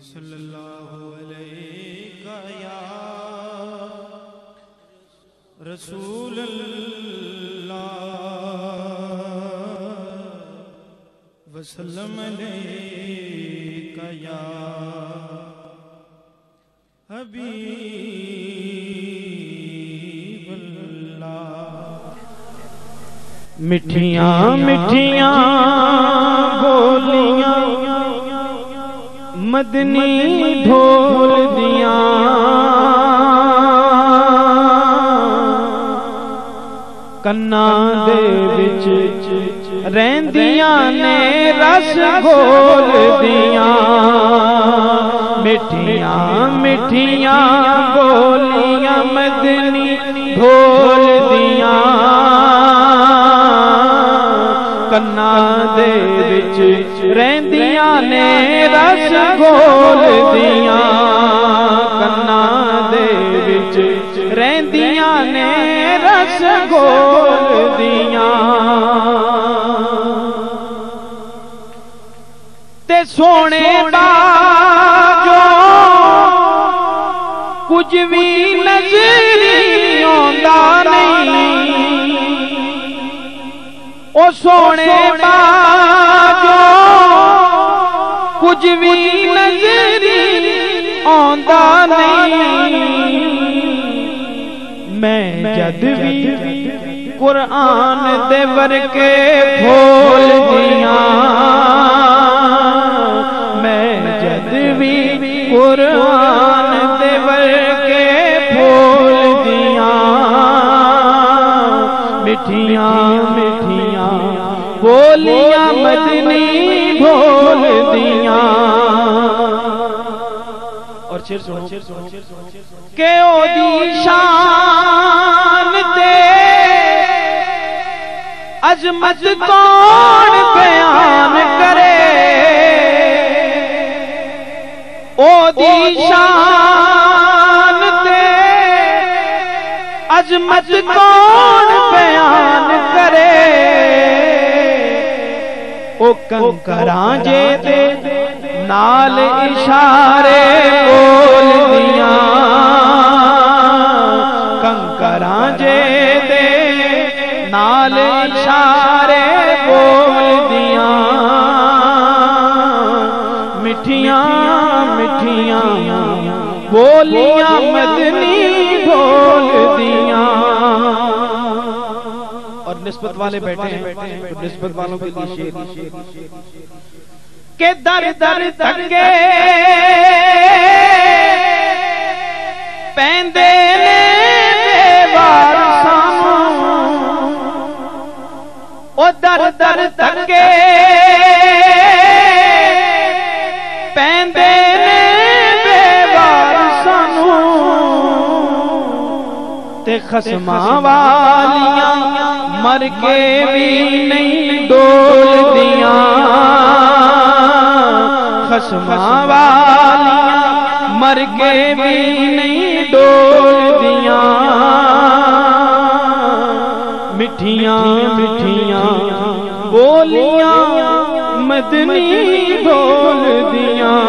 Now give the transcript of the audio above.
صلی اللہ علیہ یا رسول اللہ وسلم علیہ یا حبیب اللہ۔ مٹھیاں مٹھیاں بولیاں مدنی ڈھول دیاں، کناں دے وچ رہندیاں نے رس گھول دیاں۔ مٹھیاں مٹھیاں بولیاں مدنی ڈھول دیاں، کناں دے وچ رہندیاں نے رس گھول دیاں، کناں دے وچ رہندیاں نے رس گھول دیاں۔ تے سونے باجو کچھ بھی نظر آندا نہیں، او سونے باجو کچھ بھی نظر آندا نہیں۔ میں جد بھی قرآن دے ورکے کھول دیاں، میں جد بھی قرآن دے ورکے کھول دیاں۔ مٹھیاں مٹھیاں بولیاں مدنی ڈھول دیاں۔ اور شعر سنو کہ او دی شان تے عظمت کون بیان کرے، او دی شان تے عظمت کون بیان کرے۔ او کنکراں جے دے نال اشارے بول دیاں، کنکراں جے دے نال اشارے بول دیاں۔ مٹھیاں مٹھیاں بولیاں مدنی ڈھول دیاں۔ اور نسبت والے بیٹھے ہیں تو نسبت والوں کے لیے شعر کہ در در تھکے پیندے نے بیوار سانوں، او در در تھکے پیندے نے بیوار سانوں، تے خصماں والیاں مر کے بھی نہیں ڈول دیاں، خصماں والیاں مر کے بھی نہیں ڈول دیاں۔ مٹھیاں مٹھیاں بولیاں مدنی ڈھول دیاں۔